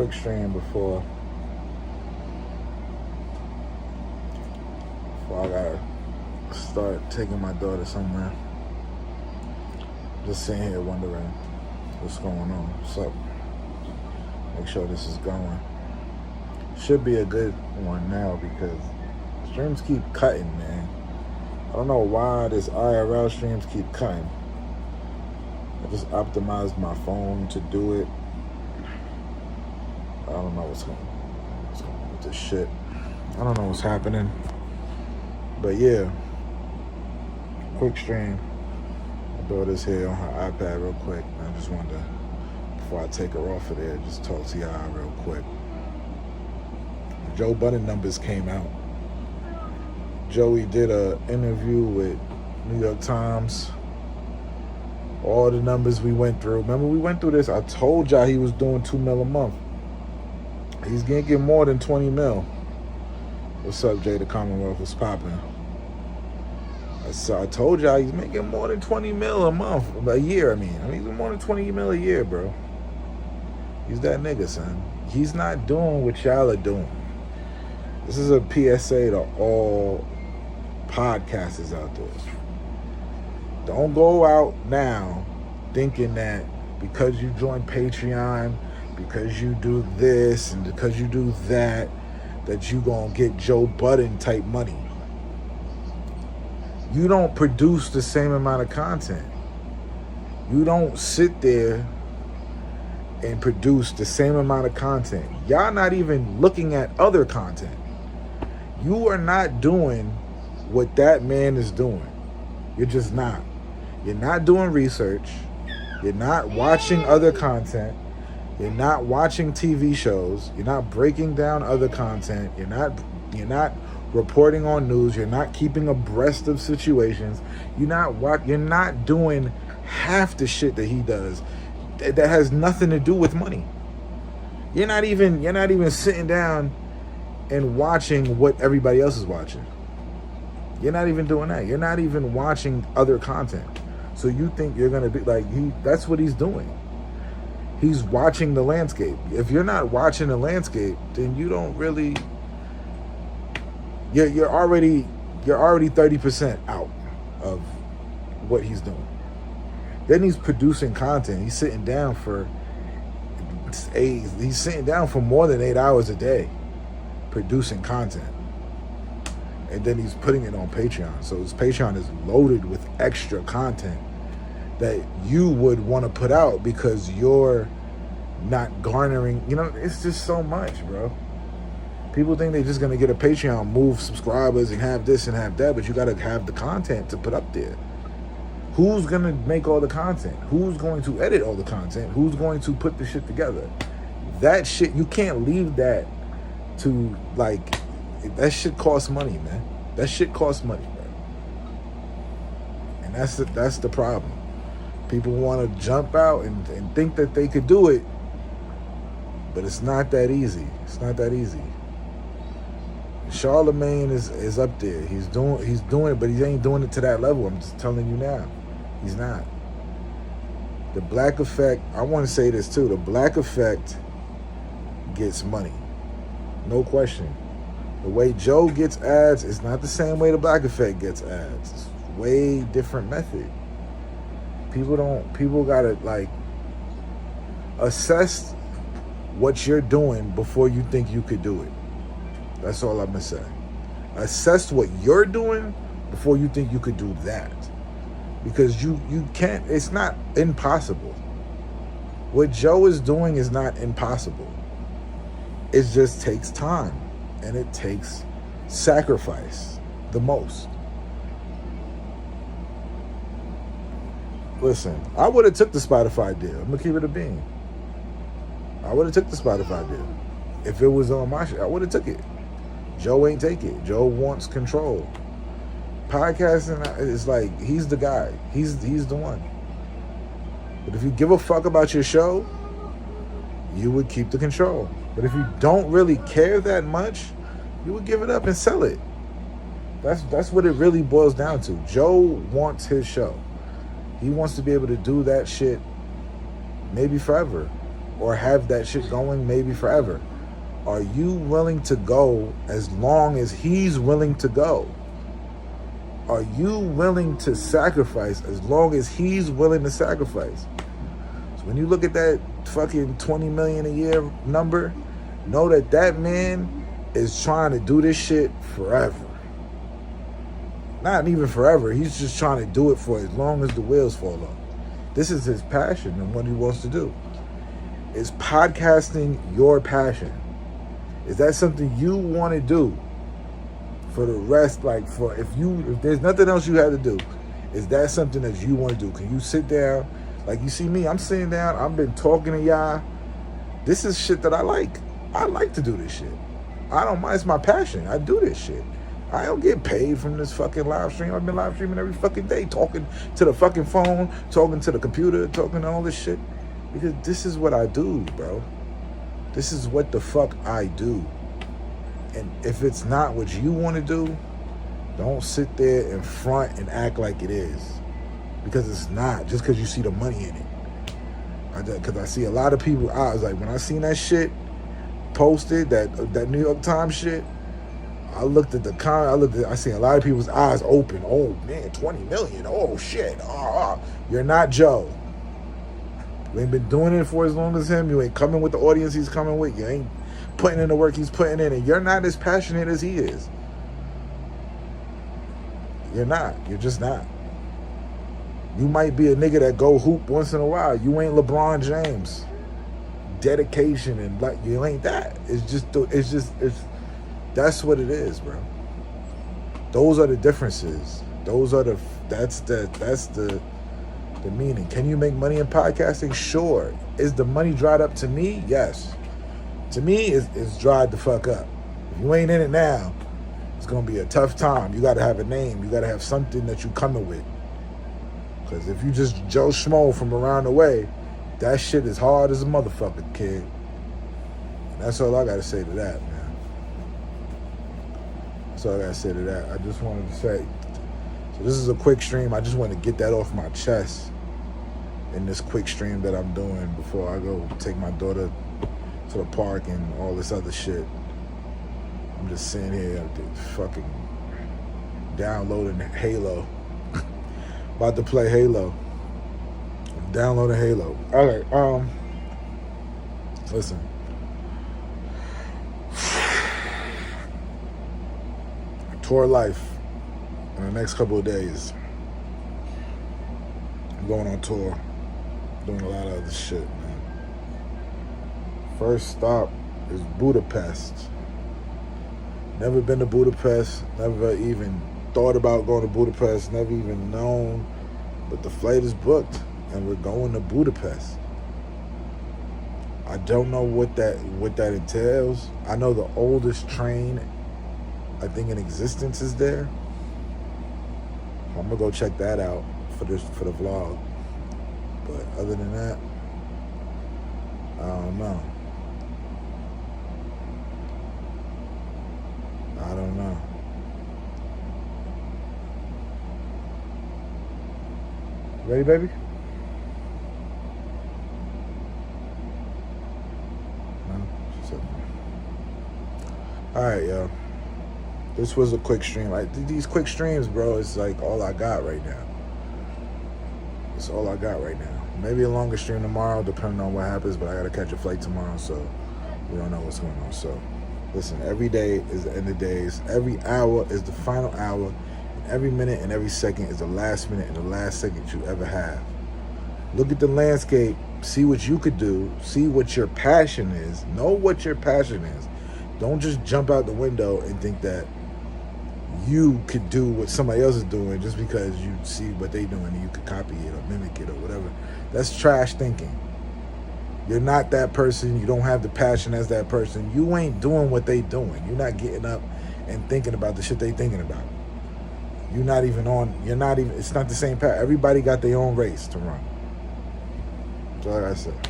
quick stream before I gotta start taking my daughter somewhere. Just sitting here wondering what's going on. What's up? Make sure this is going. Should be a good one now because streams keep cutting, man. I don't know why this IRL streams keep cutting. I just optimized my phone to do it. I don't know what's going on with this shit. I don't know what's happening. But yeah, quick stream. My daughter's here on her iPad real quick. I just wanted to, before I take her off of there, just talk to y'all real quick. Joe Budden numbers came out. Joey did an interview with New York Times. All the numbers we went through. Remember we went through this? I told y'all he was doing $2 million a month. He's gonna get more than 20 mil. What's up, Jay? The Commonwealth was popping. I told y'all he's making more than 20 mil a month, a year. I mean, he's more than 20 mil a year, bro. He's that nigga, son. He's not doing what y'all are doing. This is a PSA to all podcasters out there. Don't go out now thinking that because you join Patreon, because you do this and because you do that, that you gonna get Joe Budden type money. You don't produce the same amount of content. You don't sit there and produce the same amount of content. Y'all not even looking at other content. You are not doing what that man is doing. You're just not. You're not doing research. You're not watching other content. You're not watching TV shows. You're not breaking down other content. You're not reporting on news. You're not keeping abreast of situations. You're not doing half the shit that he does that has nothing to do with money. You're not even sitting down and watching what everybody else is watching. You're not even doing that. You're not even watching other content. So you think you're gonna be like that's what he's doing. He's watching the landscape. If you're not watching the landscape, then you don't really you're already 30% out of what he's doing. Then he's producing content. He's sitting down for more than 8 hours a day producing content. And then he's putting it on Patreon. So his Patreon is loaded with extra content that you would want to put out because you're not garnering, it's just so much, bro. People think they're just going to get a Patreon, move subscribers and have this and have that, but you got to have the content to put up there. Who's going to make all the content? Who's going to edit all the content? Who's going to put the shit together? That shit, you can't leave that to, that shit costs money, man. That shit costs money, bro. And that's the problem. People want to jump out and think that they could do it, but it's not that easy. It's not that easy. Charlemagne is up there. He's doing it, but he ain't doing it to that level. I'm just telling you now. He's not. The Black Effect, I want to say this too. The Black Effect gets money. No question. The way Joe gets ads is not the same way the Black Effect gets ads. It's a way different method. People gotta assess what you're doing before you think you could do it. That's all I'm gonna say. Assess what you're doing before you think you could do that. Because you can't, it's not impossible. What Joe is doing is not impossible. It just takes time and it takes sacrifice the most. Listen, I would have took the Spotify deal. I'm gonna keep it a bean. I would have took the Spotify deal. If it was on my shit, I would have took it. Joe ain't take it. Joe wants control. Podcasting is like, he's the guy. He's the one. But if you give a fuck about your show, you would keep the control. But if you don't really care that much, you would give it up and sell it. That's what it really boils down to. Joe wants his show. He wants to be able to do that shit maybe forever. or have that shit going maybe forever. Are you willing to go as long as he's willing to go? Are you willing to sacrifice as long as he's willing to sacrifice? So when you look at that fucking 20 million a year number, know that that man is trying to do this shit forever. Not even forever. He's just trying to do it for as long as the wheels fall off. This is his passion and what he wants to do. Is podcasting your passion? Is that something you want to do for the rest? Like, if there's nothing else you had to do, is that something that you want to do? Can you sit down? Like, you see me, I'm sitting down, I've been talking to y'all. This is shit that I like. I like to do this shit. I don't mind, it's my passion. I do this shit. I don't get paid from this fucking live stream. I've been live streaming every fucking day, talking to the fucking phone, talking to the computer, talking to all this shit. Because this is what I do, bro. This is what the fuck I do. And if it's not what you want to do, don't sit there in front and act like it is. Because it's not, just because you see the money in it. Because I see a lot of people, I was like, when I seen that shit posted, that New York Times shit, I looked at the comment, I see a lot of people's eyes open. Oh man, 20 million, oh shit. You're not Joe. You ain't been doing it for as long as him. You ain't coming with the audience he's coming with. You ain't putting in the work he's putting in. And you're not as passionate as he is. You're not. You're just not. You might be a nigga that go hoop once in a while. You ain't LeBron James. Dedication and like, you ain't that. That's what it is, bro. Those are the differences. That's the meaning. Can you make money in podcasting? Sure. Is the money dried up to me? Yes. To me, it's dried the fuck up. If you ain't in it now, it's gonna be a tough time. You gotta have a name. You gotta have something that you coming with. Because if you just Joe Schmo from around the way, that shit is hard as a motherfucker, kid. And that's all I gotta say to that, man. That's all I gotta say to that. I just wanted to say, so this is a quick stream. I just wanted to get that off my chest in this quick stream that I'm doing before I go take my daughter to the park and all this other shit. I'm just sitting here fucking downloading Halo. About to play Halo. I'm downloading Halo. Alright, listen. Tour life in the next couple of days. I'm going on tour. Doing a lot of other shit, man. First stop is Budapest. Never been to Budapest. Never even thought about going to Budapest. Never even known. But the flight is booked, and we're going to Budapest. I don't know what that entails. I know the oldest train, I think, in existence is there. I'm gonna go check that out for the vlog. But other than that, I don't know. I don't know. Ready, baby? No? All right, y'all. This was a quick stream. Like, these quick streams, bro, it's like all I got right now. It's all I got right now. Maybe a longer stream tomorrow, depending on what happens, but I gotta catch a flight tomorrow, so we don't know what's going on. So, listen, every day is the end of days. Every hour is the final hour. And every minute and every second is the last minute and the last second you ever have. Look at the landscape. See what you could do. See what your passion is. Know what your passion is. Don't just jump out the window and think that you could do what somebody else is doing just because you see what they doing and you could copy it or mimic it or whatever. That's trash thinking. You're not that person. You don't have the passion as that person. You ain't doing what they doing. You're not getting up and thinking about the shit they thinking about. It's not the same path. Everybody got their own race to run. That's all I said.